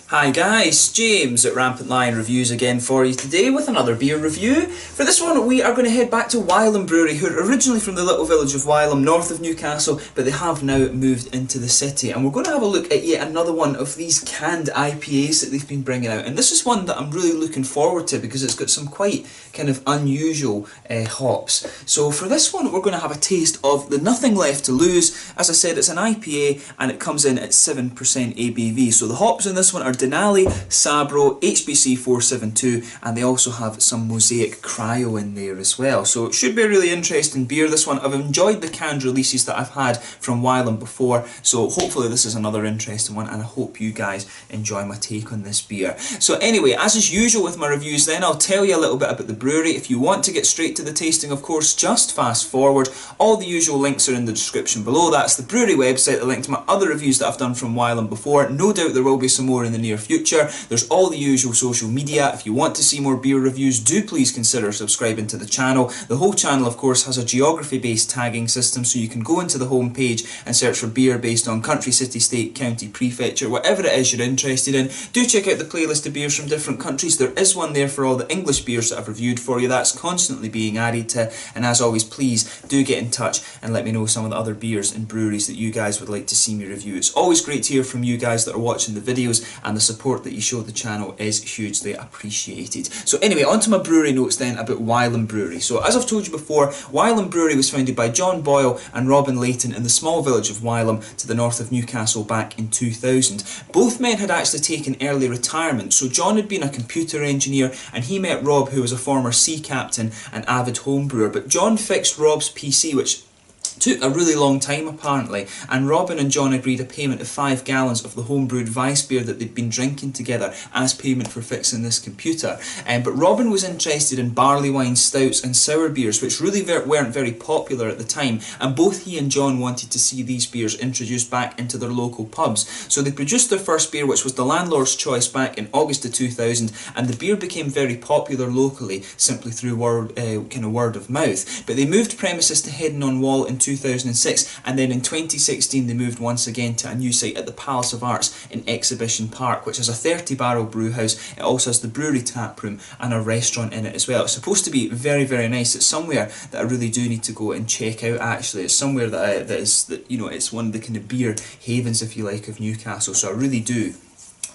Hi guys, James at Rampant Lion Reviews again for you today with another beer review. For this one we are going to head back to Wylam Brewery, who are originally from the little village of Wylam, north of Newcastle, but they have now moved into the city. And we're going to have a look at yet another one of these canned IPAs that they've been bringing out. And this is one that I'm really looking forward to because it's got some quite kind of unusual hops. So for this one we're going to have a taste of the Nothing Left to Lose. As I said, it's an IPA and it comes in at 7% ABV. So the hops in this one are Denali, Sabro, HBC 472, and they also have some Mosaic Cryo in there as well. So it should be a really interesting beer, this one. I've enjoyed the canned releases that I've had from Wylam before, so hopefully this is another interesting one, and I hope you guys enjoy my take on this beer. So anyway, as is usual with my reviews then, I'll tell you a little bit about the brewery. If you want to get straight to the tasting, of course, just fast forward. All the usual links are in the description below. That's the brewery website, the link to my other reviews that I've done from Wylam before. No doubt there will be some more in the near future. There's all the usual social media. If you want to see more beer reviews, do please consider subscribing to the channel. The whole channel, of course, has a geography-based tagging system, so you can go into the home page and search for beer based on country, city, state, county, prefecture, whatever it is you're interested in. Do check out the playlist of beers from different countries. There is one there for all the English beers that I've reviewed for you. That's constantly being added to. And as always, please do get in touch and let me know some of the other beers and breweries that you guys would like to see me review. It's always great to hear from you guys that are watching the videos, and the support that you show the channel is hugely appreciated. So anyway, on to my brewery notes then about Wylam Brewery. So as I've told you before, Wylam Brewery was founded by John Boyle and Robin Layton in the small village of Wylam to the north of Newcastle back in 2000. Both men had actually taken early retirement. So John had been a computer engineer and he met Rob, who was a former sea captain and avid home brewer. But John fixed Rob's PC, which took a really long time apparently, and Robin and John agreed a payment of 5 gallons of the homebrewed Vice beer that they'd been drinking together as payment for fixing this computer. But Robin was interested in barley wine, stouts and sour beers, which really weren't very popular at the time, and both he and John wanted to see these beers introduced back into their local pubs. So they produced their first beer, which was the Landlord's Choice, back in August of 2000, and the beer became very popular locally simply through word of mouth. But they moved premises to Heading on Wall in 2006, and then in 2016 they moved once again to a new site at the Palace of Arts in Exhibition Park, which has a 30-barrel brew house. It also has the brewery tap room and a restaurant in it as well. It's supposed to be very, very nice. It's somewhere that I really do need to go and check out actually. It's somewhere that it's one of the kind of beer havens, if you like, of Newcastle, so I really do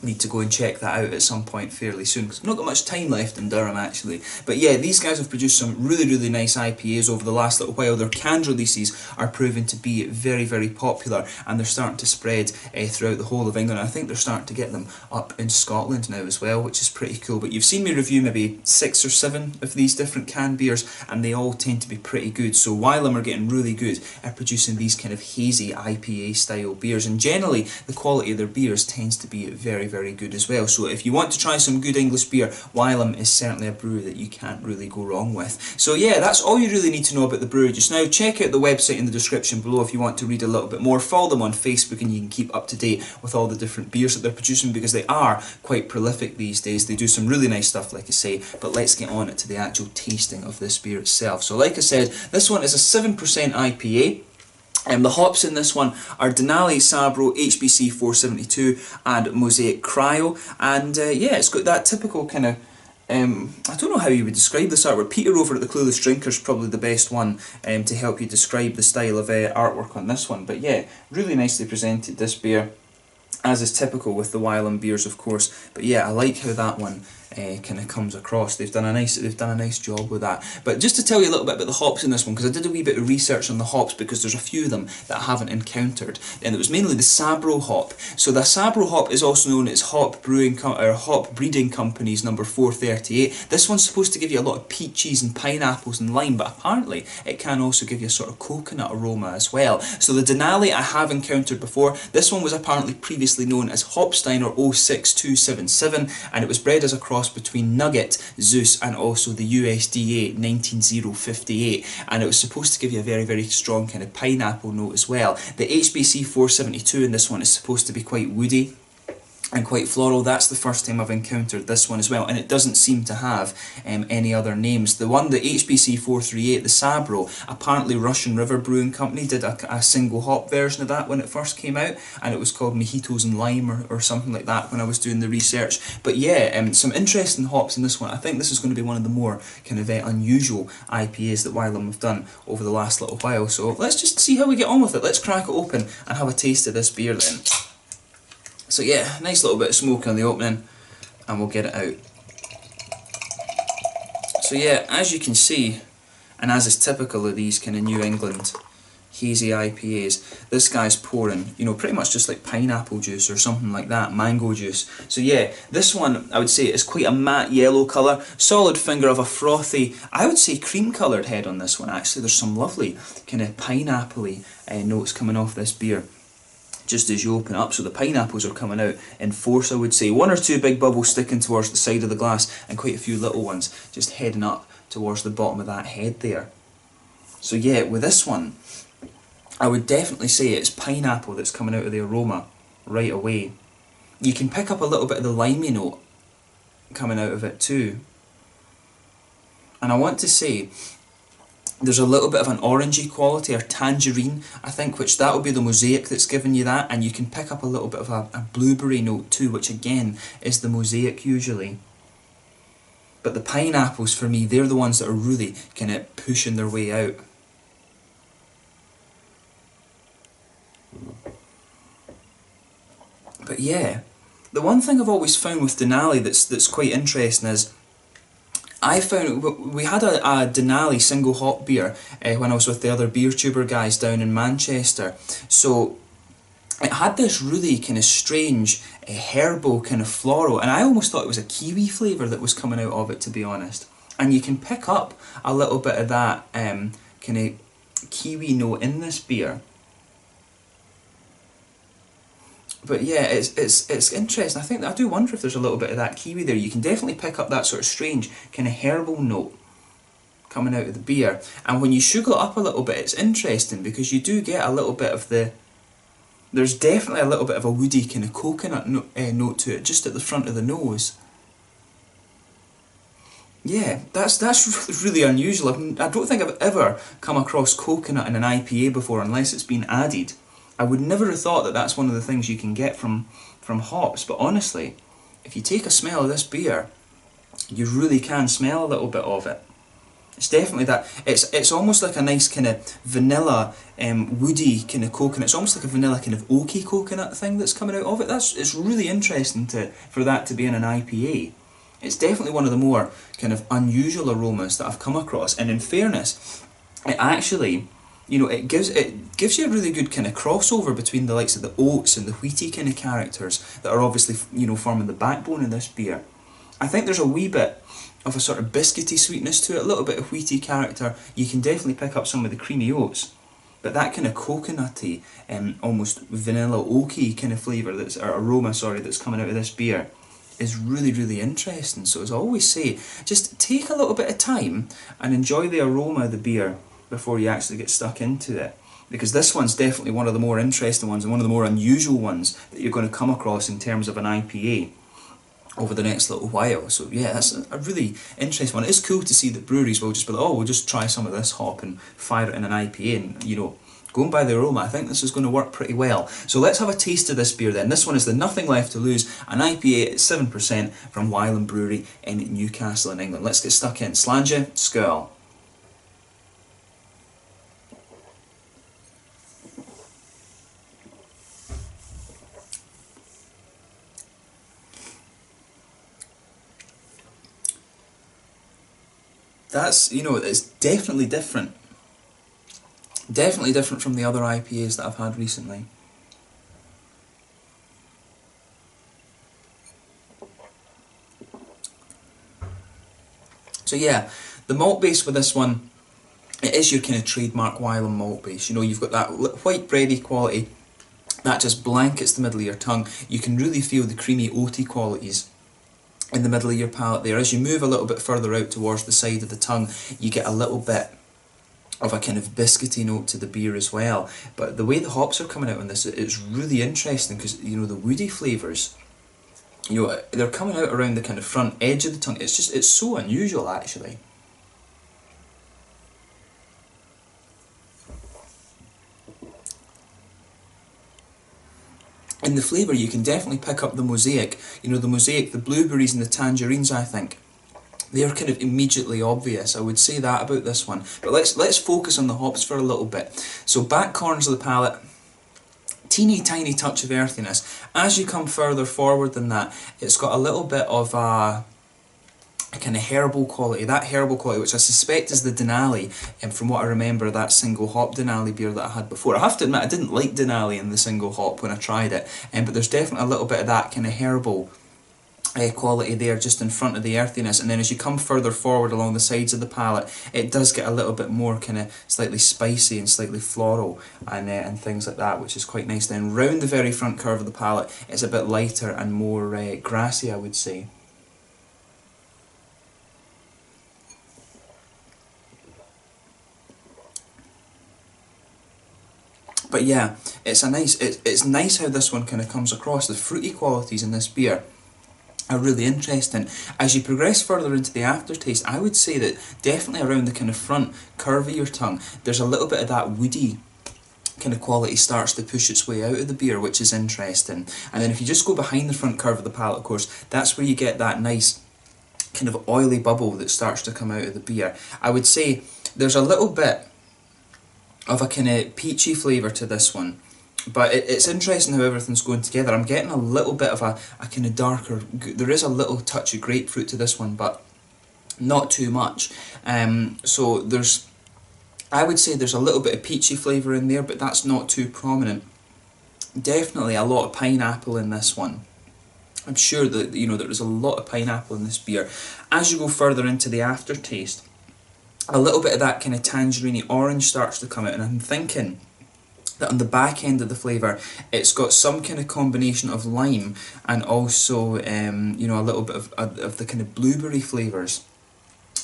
need to go and check that out at some point fairly soon, because I've not got much time left in Durham actually. But yeah, these guys have produced some really, really nice IPAs over the last little while. Their canned releases are proving to be very, very popular, and they're starting to spread throughout the whole of England. I think they're starting to get them up in Scotland now as well, which is pretty cool. But you've seen me review maybe 6 or 7 of these different canned beers, and they all tend to be pretty good. So Wylam are getting really good at producing these kind of hazy IPA style beers, and generally the quality of their beers tends to be very, very good as well. So if you want to try some good English beer, Wylam is certainly a brewery that you can't really go wrong with. So yeah, that's all you really need to know about the brewery just now. Check out the website in the description below if you want to read a little bit more. Follow them on Facebook and you can keep up to date with all the different beers that they're producing, because they are quite prolific these days. They do some really nice stuff, like I say. But let's get on to the actual tasting of this beer itself. So like I said, this one is a 7% IPA. The hops in this one are Denali, Sabro, HBC 472 and Mosaic Cryo, and yeah, it's got that typical kind of I don't know how you would describe this artwork. Peter over at the Clueless Drinker is probably the best one to help you describe the style of artwork on this one. But yeah, really nicely presented, this beer, as is typical with the Wylam beers, of course. But yeah, I like how that one kind of comes across. They've done a nice job with that. But just to tell you a little bit about the hops in this one, because I did a wee bit of research on the hops, because there's a few of them that I haven't encountered, and it was mainly the Sabro hop. So the Sabro hop is also known as Hop Breeding Company's number 438. This one's supposed to give you a lot of peaches and pineapples and lime, but apparently it can also give you a sort of coconut aroma as well. So the Denali I have encountered before. This one was apparently previously known as Hopsteiner 06277, and it was bred as a cross between Nugget, Zeus and also the USDA 19058, and it was supposed to give you a very, very strong kind of pineapple note as well. The HBC 472 in this one is supposed to be quite woody, and quite floral. That's the first time I've encountered this one as well, and it doesn't seem to have any other names. The one, the HBC 438, the Sabro, apparently Russian River Brewing Company did a single hop version of that when it first came out, and it was called Mojitos and Lime or something like that when I was doing the research. But yeah, some interesting hops in this one. I think this is going to be one of the more kind of unusual IPAs that Wylam have done over the last little while. So let's just see how we get on with it. Let's crack it open and have a taste of this beer then. So yeah, nice little bit of smoke on the opening, and we'll get it out. So yeah, as you can see, and as is typical of these kind of New England hazy IPAs, this guy's pouring, you know, pretty much just like pineapple juice or something like that, mango juice. So yeah, this one, I would say, is quite a matte yellow colour, solid finger of a frothy, I would say cream coloured head on this one actually. There's some lovely kind of pineapple-y notes coming off this beer just as you open up, so the pineapples are coming out in force, I would say. One or two big bubbles sticking towards the side of the glass, and quite a few little ones just heading up towards the bottom of that head there. So yeah, with this one, I would definitely say it's pineapple that's coming out of the aroma right away. You can pick up a little bit of the limey note coming out of it too. And I want to say, there's a little bit of an orangey quality, or tangerine, I think, which that will be the mosaic that's giving you that, and you can pick up a little bit of a blueberry note too, which again is the mosaic usually. But the pineapples, for me, they're the ones that are really kind of pushing their way out. But yeah, the one thing I've always found with Denali that's quite interesting is, I found, we had a Denali single hop beer when I was with the other beer tuber guys down in Manchester. So it had this really kind of strange herbal kind of floral, and I almost thought it was a kiwi flavour that was coming out of it, to be honest. And you can pick up a little bit of that kind of kiwi note in this beer. But yeah, it's interesting. I think I do wonder if there's a little bit of that kiwi there. You can definitely pick up that sort of strange kind of herbal note coming out of the beer. And when you sugar it up a little bit, it's interesting because you do get a little bit of the... There's definitely a little bit of a woody kind of coconut note to it, just at the front of the nose. Yeah, that's really unusual. I don't think I've ever come across coconut in an IPA before, unless it's been added. I would never have thought that that's one of the things you can get from hops, but honestly, if you take a smell of this beer, you really can smell a little bit of it. It's definitely that. It's almost like a nice kind of vanilla, woody kind of coconut. It's almost like a vanilla kind of oaky coconut thing that's coming out of it. It's really interesting for that to be in an IPA. It's definitely one of the more kind of unusual aromas that I've come across, and in fairness, it actually, you know, it gives you a really good kind of crossover between the likes of the oats and the wheaty kind of characters that are obviously, you know, forming the backbone of this beer. I think there's a wee bit of a sort of biscuity sweetness to it, a little bit of wheaty character. You can definitely pick up some of the creamy oats, but that kind of coconutty, almost vanilla oaky kind of flavour or aroma, sorry, that's coming out of this beer is really, really interesting. So as I always say, just take a little bit of time and enjoy the aroma of the beer before you actually get stuck into it, because this one's definitely one of the more interesting ones and one of the more unusual ones that you're going to come across in terms of an IPA over the next little while. So yeah, that's a really interesting one. It's cool to see that breweries will just be like, oh, we'll just try some of this hop and fire it in an IPA, and, you know, going by the aroma, I think this is going to work pretty well. So let's have a taste of this beer then. This one is the Nothing Left to Lose, an IPA at 7% from Wylam Brewery in Newcastle in England. Let's get stuck in. Slàinte, skål. That's, you know, it's definitely different. Definitely different from the other IPAs that I've had recently. So yeah, the malt base with this one, it is your kind of trademark Wylam malt base. You know, you've got that white bready quality that just blankets the middle of your tongue. You can really feel the creamy oaty qualities in the middle of your palate there. As you move a little bit further out towards the side of the tongue, you get a little bit of a kind of biscuity note to the beer as well. But the way the hops are coming out on this, it's really interesting because, you know, the woody flavours you know, they're coming out around the kind of front edge of the tongue. It's just, it's so unusual actually. In the flavour you can definitely pick up the mosaic, you know, the mosaic, the blueberries and the tangerines, I think. They're kind of immediately obvious, I would say that about this one. But let's focus on the hops for a little bit. So back corners of the palate, teeny tiny touch of earthiness. As you come further forward than that, it's got a little bit of a kind of herbal quality, that herbal quality which I suspect is the Denali, and from what I remember, that single hop Denali beer that I had before. I have to admit I didn't like Denali in the single hop when I tried it, but there's definitely a little bit of that kind of herbal quality there just in front of the earthiness, and then as you come further forward along the sides of the palate, it does get a little bit more kind of slightly spicy and slightly floral and things like that, which is quite nice. Then round the very front curve of the palate, it's a bit lighter and more grassy, I would say. But yeah, it's nice how this one kind of comes across. The fruity qualities in this beer are really interesting. As you progress further into the aftertaste, I would say that definitely around the kind of front curve of your tongue, there's a little bit of that woody kind of quality starts to push its way out of the beer, which is interesting. And then if you just go behind the front curve of the palate, of course, that's where you get that nice kind of oily bubble that starts to come out of the beer. I would say there's a little bit of a kind of peachy flavour to this one, but it's interesting how everything's going together. I'm getting a little bit of a kind of darker, there is a little touch of grapefruit to this one, but not too much. So I would say there's a little bit of peachy flavour in there, but that's not too prominent. Definitely a lot of pineapple in this one. I'm sure that, you know, there is a lot of pineapple in this beer. As you go further into the aftertaste, a little bit of that kind of tangerine orange starts to come out, and I'm thinking that on the back end of the flavour, it's got some kind of combination of lime and also, you know, a little bit of the kind of blueberry flavours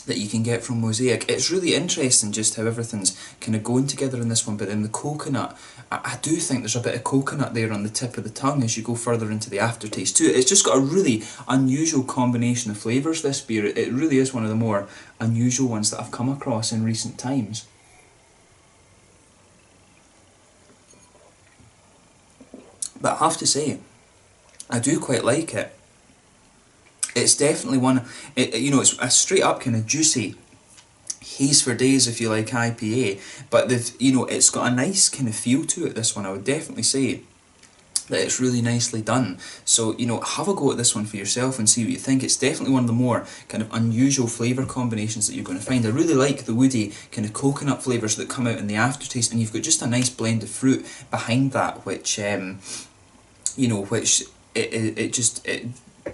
that you can get from Mosaic. It's really interesting just how everything's kind of going together in this one, but in the coconut, I do think there's a bit of coconut there on the tip of the tongue as you go further into the aftertaste too. It's just got a really unusual combination of flavours, this beer. It really is one of the more unusual ones that I've come across in recent times. But I have to say, I do quite like it. It's definitely one, you know, it's a straight up kind of juicy haze for days, if you like, IPA, but you know, it's got a nice kind of feel to it, this one. I would definitely say that it's really nicely done. So, you know, have a go at this one for yourself and see what you think. It's definitely one of the more kind of unusual flavour combinations that you're going to find. I really like the woody kind of coconut flavours that come out in the aftertaste, and you've got just a nice blend of fruit behind that, which, you know, which it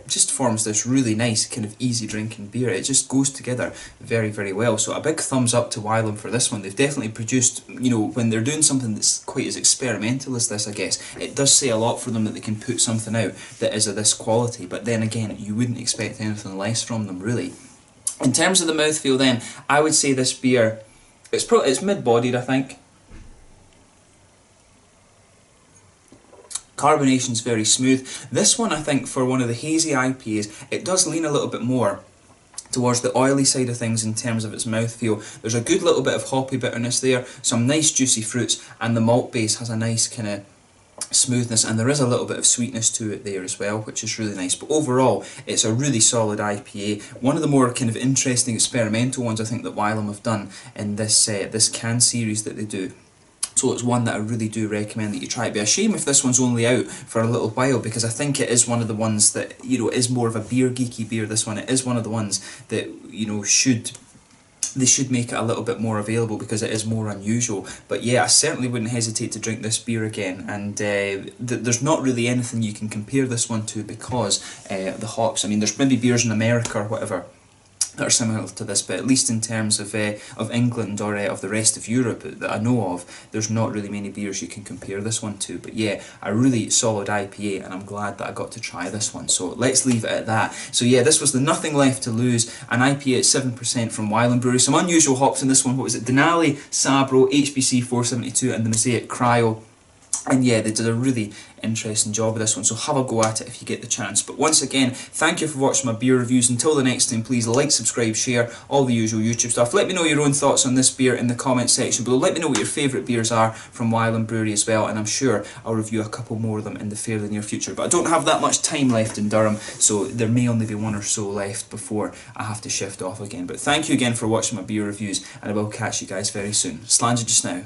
just forms this really nice kind of easy drinking beer. It just goes together very, very well. So a big thumbs up to Wylam for this one. They've definitely produced, you know, when they're doing something that's quite as experimental as this, I guess, it does say a lot for them that they can put something out that is of this quality, but then again, you wouldn't expect anything less from them, really. In terms of the mouthfeel then, I would say this beer, it's mid-bodied, I think. Carbonation's very smooth. This one, I think, for one of the hazy IPAs, it does lean a little bit more towards the oily side of things in terms of its mouthfeel. There's a good little bit of hoppy bitterness there, some nice juicy fruits, and the malt base has a nice kind of smoothness, and there is a little bit of sweetness to it there as well, which is really nice. But overall, it's a really solid IPA. One of the more kind of interesting experimental ones I think that Wylam have done in this this can series that they do. So it's one that I really do recommend that you try. It'd be a shame if this one's only out for a little while, because I think it is one of the ones that, you know, is more of a beer geeky beer, this one. It is one of the ones that, you know, they should make it a little bit more available because it is more unusual. But yeah, I certainly wouldn't hesitate to drink this beer again, and there's not really anything you can compare this one to because the hops. I mean, there's maybe beers in America or whatever that are similar to this, but at least in terms of England or of the rest of Europe that I know of, there's not really many beers you can compare this one to. But yeah, a really solid IPA, and I'm glad that I got to try this one. So let's leave it at that. So yeah, this was the Nothing Left to Lose, an IPA at 7% from Wylam Brewery. Some unusual hops in this one. What was it? Denali, Sabro, HBC 472, and the Mosaic Cryo. And yeah, they did a really interesting job with this one, so have a go at it if you get the chance. But once again, thank you for watching my beer reviews. Until the next time, please like, subscribe, share, all the usual YouTube stuff. Let me know your own thoughts on this beer in the comment section below. Let me know what your favourite beers are from Wylam Brewery as well, and I'm sure I'll review a couple more of them in the fairly near future. But I don't have that much time left in Durham, so there may only be one or so left before I have to shift off again. But thank you again for watching my beer reviews, and I will catch you guys very soon. Slanger just now.